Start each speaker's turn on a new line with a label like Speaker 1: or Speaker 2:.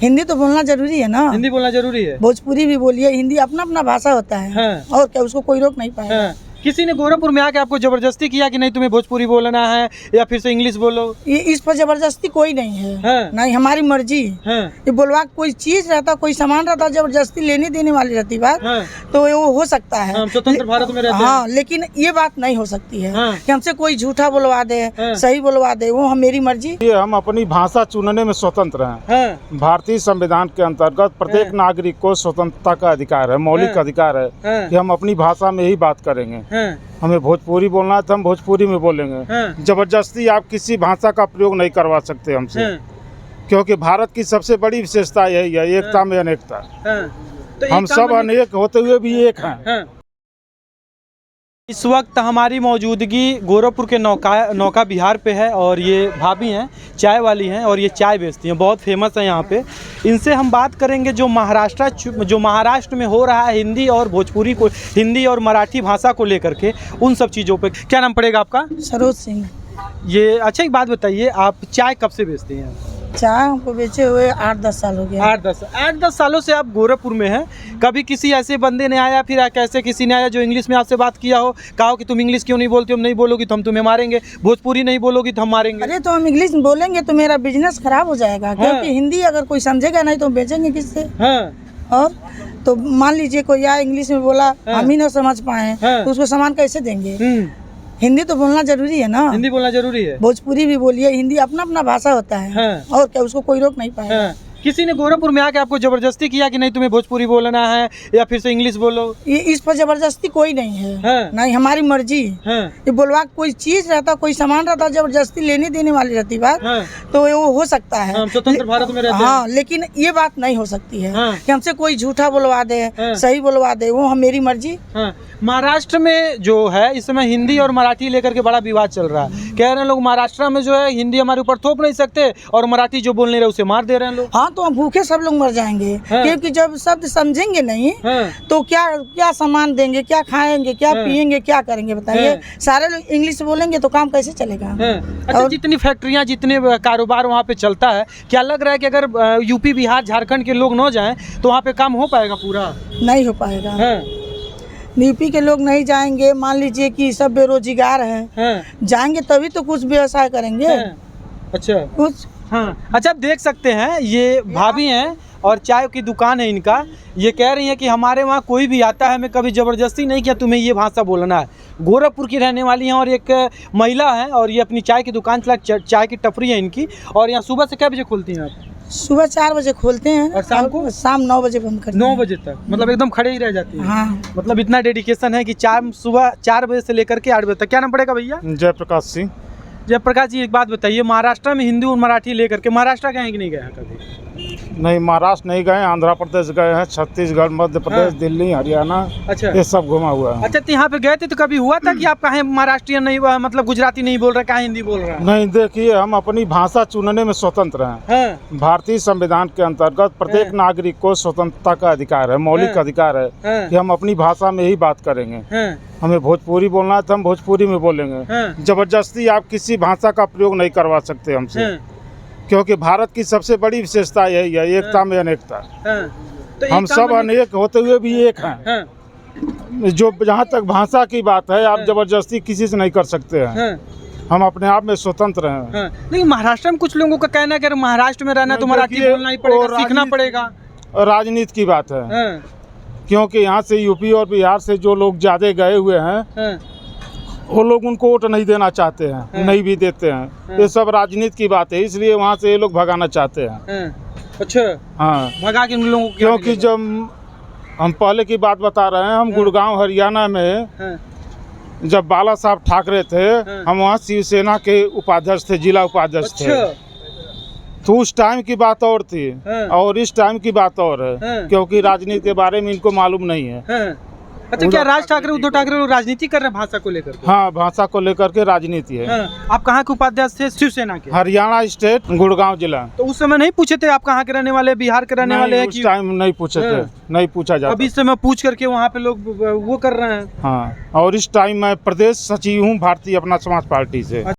Speaker 1: हिंदी तो बोलना जरूरी है ना।
Speaker 2: हिंदी बोलना जरूरी है।
Speaker 1: भोजपुरी भी बोलिए, हिंदी अपना अपना भाषा होता है।
Speaker 2: हाँ।
Speaker 1: और क्या, उसको कोई रोक नहीं पाएगा।
Speaker 2: हाँ। किसी ने गोरखपुर में आके आपको जबरदस्ती किया कि नहीं तुम्हें भोजपुरी बोलना है या फिर से इंग्लिश बोलो?
Speaker 1: ये इस पर जबरदस्ती कोई नहीं है।
Speaker 2: हाँ।
Speaker 1: नहीं, हमारी मर्जी।
Speaker 2: हाँ।
Speaker 1: ये बोलवा कोई चीज रहता, कोई सामान रहता, जबरदस्ती लेने देने वाली रहती बात,
Speaker 2: हाँ।
Speaker 1: तो वो हो सकता है।
Speaker 2: हम स्वतंत्र भारत में रहते
Speaker 1: हाँ, लेकिन ये बात नहीं हो सकती है
Speaker 2: हाँ।
Speaker 1: कि हमसे कोई झूठा बुलवा दे,
Speaker 2: हाँ।
Speaker 1: सही बुलवा दे, वो हम मेरी मर्जी।
Speaker 3: ये हम अपनी भाषा चुनने में स्वतंत्र हैं।
Speaker 2: हाँ।
Speaker 3: भारतीय संविधान के अंतर्गत प्रत्येक
Speaker 2: हाँ।
Speaker 3: नागरिक को स्वतंत्रता का अधिकार है, मौलिक
Speaker 2: हाँ।
Speaker 3: अधिकार है
Speaker 2: हाँ।
Speaker 3: कि हम अपनी भाषा में ही बात करेंगे।
Speaker 2: हाँ।
Speaker 3: हमें भोजपुरी बोलना है तो हम भोजपुरी में बोलेंगे।
Speaker 2: हाँ।
Speaker 3: जबरदस्ती आप किसी भाषा का प्रयोग नहीं करवा सकते हमसे,
Speaker 2: हाँ।
Speaker 3: क्योंकि भारत की सबसे बड़ी विशेषता यही है, एकता में अनेकता।
Speaker 2: हाँ। तो
Speaker 3: हम
Speaker 2: एकता
Speaker 3: सब
Speaker 2: में-
Speaker 3: अनेक होते हुए भी एक हैं।
Speaker 2: हाँ। इस वक्त हमारी मौजूदगी गोरखपुर के नौका बिहार पे है और ये भाभी हैं, चाय वाली हैं और ये चाय बेचती हैं, बहुत फेमस है यहाँ पे। इनसे हम बात करेंगे जो महाराष्ट्र में हो रहा है हिंदी और भोजपुरी को, हिंदी और मराठी भाषा को लेकर के, उन सब चीज़ों पे। क्या नाम पड़ेगा आपका?
Speaker 1: सरोज सिंह।
Speaker 2: ये अच्छा, एक बात बताइए, आप चाय कब से बेचती हैं?
Speaker 1: चाय हमको बेचे हुए 8-10 साल हो गया।
Speaker 2: 8-10 सालों से आप गोरखपुर में हैं। कभी किसी ऐसे बंदे ने आया, फिर कैसे किसी ने आया जो इंग्लिश में आपसे बात किया हो, कहा हो कि तुम इंग्लिश क्यों नहीं बोलती हो, हम नहीं बोलोगी तो हम तुम्हें मारेंगे, भोजपुरी नहीं बोलोगी तो हम मारेंगे?
Speaker 1: अरे तो हम इंग्लिश में बोलेंगे तो मेरा बिजनेस खराब हो जाएगा।
Speaker 2: हाँ।
Speaker 1: क्योंकि हिंदी अगर कोई समझेगा नहीं तो हम बेचेंगे किससे?
Speaker 2: हाँ।
Speaker 1: और तो मान लीजिए कोई आया इंग्लिश में बोला,
Speaker 2: हाँ।
Speaker 1: हम ही ना समझ पाए,
Speaker 2: हाँ।
Speaker 1: तो उसको सामान कैसे देंगे? हिंदी तो बोलना जरूरी है ना।
Speaker 2: हिंदी बोलना जरूरी है।
Speaker 1: भोजपुरी भी बोलिए, हिंदी अपना अपना भाषा होता है।
Speaker 2: हाँ।
Speaker 1: और क्या, उसको कोई रोक नहीं पाएगा।
Speaker 2: हाँ। किसी ने गोरखपुर में आके आपको जबरदस्ती किया कि नहीं तुम्हें भोजपुरी बोलना है या फिर से इंग्लिश बोलो?
Speaker 1: ये इस पर जबरदस्ती कोई नहीं है।
Speaker 2: हाँ।
Speaker 1: नहीं, हमारी मर्जी।
Speaker 2: हाँ।
Speaker 1: ये बोलवा कोई चीज रहता, कोई सामान रहता, जबरदस्ती लेने देने वाली रहती बात,
Speaker 2: हाँ।
Speaker 1: तो वो हो सकता है।
Speaker 2: हम स्वतंत्र भारत में रहते
Speaker 1: हाँ, लेकिन ये बात नहीं हो सकती है
Speaker 2: हाँ।
Speaker 1: कि हमसे कोई झूठा बुलवा दे,
Speaker 2: हाँ।
Speaker 1: सही बुलवा दे, वो हम मेरी मर्जी।
Speaker 2: हाँ। महाराष्ट्र में जो है इस समय हिंदी और मराठी लेकर के बड़ा विवाद चल रहा है। कह रहे हैं लोग महाराष्ट्र में जो है हिंदी हमारे ऊपर थोप नहीं सकते और मराठी जो बोलने रहे उसे मार दे रहे हैं लोग।
Speaker 1: हाँ, तो हम भूखे सब लोग मर जाएंगे।
Speaker 2: हाँ।
Speaker 1: क्योंकि जब शब्द समझेंगे नहीं,
Speaker 2: हाँ।
Speaker 1: तो क्या क्या सामान देंगे, क्या खाएंगे, क्या
Speaker 2: हाँ।
Speaker 1: पिएंगे, क्या करेंगे बताइए?
Speaker 2: हाँ।
Speaker 1: सारे लोग इंग्लिश बोलेंगे तो काम कैसे चलेगा?
Speaker 2: हाँ। अच्छा,
Speaker 1: और-
Speaker 2: जितनी फैक्ट्रियां, जितने कारोबार वहाँ पे चलता है, क्या लग रहा है कि अगर यूपी, बिहार, झारखंड के लोग न जाएं तो वहाँ पे काम हो पाएगा पूरा?
Speaker 1: नहीं हो पाएगा।
Speaker 2: हाँ।
Speaker 1: यूपी के लोग नहीं जाएंगे, मान लीजिए कि सब बेरोजगार हैं,
Speaker 2: हाँ।
Speaker 1: जाएंगे तभी तो कुछ व्यवसाय करेंगे।
Speaker 2: हाँ। अच्छा।
Speaker 1: कुछ
Speaker 2: हाँ। अच्छा, आप देख सकते हैं ये भाभी हैं और चाय की दुकान है इनका। ये कह रही हैं कि हमारे वहाँ कोई भी आता है, हमें कभी ज़बरदस्ती नहीं किया तुम्हें ये भाषा बोलना है। गोरखपुर की रहने वाली हैं और एक महिला है और ये अपनी चाय की दुकान चला, चाय की टपरी है इनकी। और यहाँ सुबह से क्या बजे खोलती हैं आप?
Speaker 1: सुबह 4 बजे खोलते हैं
Speaker 2: और शाम को?
Speaker 1: शाम 9 बजे बंद करते
Speaker 2: 9
Speaker 1: हैं।
Speaker 2: बजे तक, मतलब एकदम खड़े ही रह जाती है।
Speaker 1: हाँ।
Speaker 2: मतलब इतना डेडिकेशन है कि सुबह 4 बजे से लेकर के 8 बजे तक। क्या नाम पड़ेगा भैया?
Speaker 3: जयप्रकाश सिंह।
Speaker 2: जयप्रकाश जी, एक बात बताइए, महाराष्ट्र में हिंदी और मराठी लेकर के, महाराष्ट्र गए हैं कि नहीं गए हैं कभी?
Speaker 3: नहीं, महाराष्ट्र नहीं गए, आंध्र प्रदेश गए हैं, छत्तीसगढ़, मध्य प्रदेश,
Speaker 2: हाँ।
Speaker 3: दिल्ली, हरियाणा,
Speaker 2: अच्छा।
Speaker 3: ये सब घुमा हुआ है।
Speaker 2: अच्छा, तो यहाँ पे गए थे तो कभी हुआ था कि आप कहें महाराष्ट्रीयन नहीं, मतलब गुजराती नहीं बोल रहे, कहाँ हिंदी बोल रहे हैं?
Speaker 3: नहीं, देखिए हम अपनी भाषा चुनने में स्वतंत्र हैं।
Speaker 2: हाँ।
Speaker 3: भारतीय संविधान के अंतर्गत प्रत्येक
Speaker 2: हाँ।
Speaker 3: नागरिक को स्वतंत्रता का अधिकार है, मौलिक
Speaker 2: हाँ।
Speaker 3: अधिकार है
Speaker 2: हाँ।
Speaker 3: कि हम अपनी भाषा में ही बात करेंगे।
Speaker 2: हाँ।
Speaker 3: हमें भोजपुरी बोलना है तो हम भोजपुरी में बोलेंगे।
Speaker 2: हाँ।
Speaker 3: जबरदस्ती आप किसी भाषा का प्रयोग नहीं करवा सकते हमसे,
Speaker 2: हाँ।
Speaker 3: क्योंकि भारत की सबसे बड़ी विशेषता यही है, एकता में अनेकता।
Speaker 2: हाँ। तो
Speaker 3: हम
Speaker 2: एकता
Speaker 3: सब
Speaker 2: में-
Speaker 3: अनेक होते हुए भी एक हैं।
Speaker 2: हाँ।
Speaker 3: जो जहाँ तक भाषा की बात है, आप
Speaker 2: हाँ।
Speaker 3: जबरदस्ती किसी से नहीं कर सकते हैं।
Speaker 2: हाँ।
Speaker 3: हम अपने आप में स्वतंत्र हैं।
Speaker 2: हाँ। नहीं, महाराष्ट्र में कुछ लोगों का कहना है कि अगर महाराष्ट्र में रहना है तो
Speaker 3: नहीं,
Speaker 2: मराठी
Speaker 3: देखिए,
Speaker 2: बोलना ही पड़ेगा,
Speaker 3: वो
Speaker 2: सीखना
Speaker 3: राजनीति-
Speaker 2: पड़ेगा।
Speaker 3: और राजनीति की बात है,
Speaker 2: हाँ।
Speaker 3: क्योंकि यहाँ से यूपी और बिहार से जो लोग ज़्यादा गए हुए हैं,
Speaker 2: हाँ।
Speaker 3: वो लोग उनको वोट नहीं देना चाहते हैं,
Speaker 2: हाँ।
Speaker 3: नहीं भी देते हैं।
Speaker 2: हाँ।
Speaker 3: ये सब राजनीति की बात है, इसलिए वहाँ से ये लोग भगाना चाहते हैं।
Speaker 2: हाँ। अच्छा,
Speaker 3: हाँ,
Speaker 2: भगा के उन लोगों को क्या
Speaker 3: क्योंकि
Speaker 2: मिलेगा?
Speaker 3: जब हम पहले की बात बता रहे हैं, हम
Speaker 2: हाँ।
Speaker 3: गुड़गांव हरियाणा में
Speaker 2: हाँ।
Speaker 3: जब बाला साहब ठाकरे थे,
Speaker 2: हाँ।
Speaker 3: हम वहाँ शिवसेना के उपाध्यक्ष थे, जिला उपाध्यक्ष थे।
Speaker 2: अच्छा।
Speaker 3: तो उस टाइम की बात और थी
Speaker 2: हाँ।
Speaker 3: और इस टाइम की बात और है,
Speaker 2: हाँ।
Speaker 3: क्योंकि राजनीति के बारे में इनको मालूम नहीं है।
Speaker 2: हाँ। अच्छा, क्या राज ठाकरे, उद्धव ठाकरे लोग राजनीति कर रहे हैं भाषा को लेकर के?
Speaker 3: हाँ, भाषा को लेकर के राजनीति है।
Speaker 2: हाँ। आप कहाँ के उपाध्यक्ष थे? शिवसेना के?
Speaker 3: हरियाणा स्टेट, गुड़गांव जिला।
Speaker 2: तो उस समय नहीं पूछे थे आप कहाँ के रहने वाले, बिहार के रहने वाले हैं
Speaker 3: उस
Speaker 2: कि?
Speaker 3: टाइम नहीं पूछे थे,
Speaker 2: हाँ।
Speaker 3: नहीं पूछा जाता।
Speaker 2: अभी इस समय पूछ करके वहाँ पे लोग वो कर रहे हैं।
Speaker 3: हाँ, और इस टाइम मैं प्रदेश सचिव हूँ भारतीय अपना समाज पार्टी से।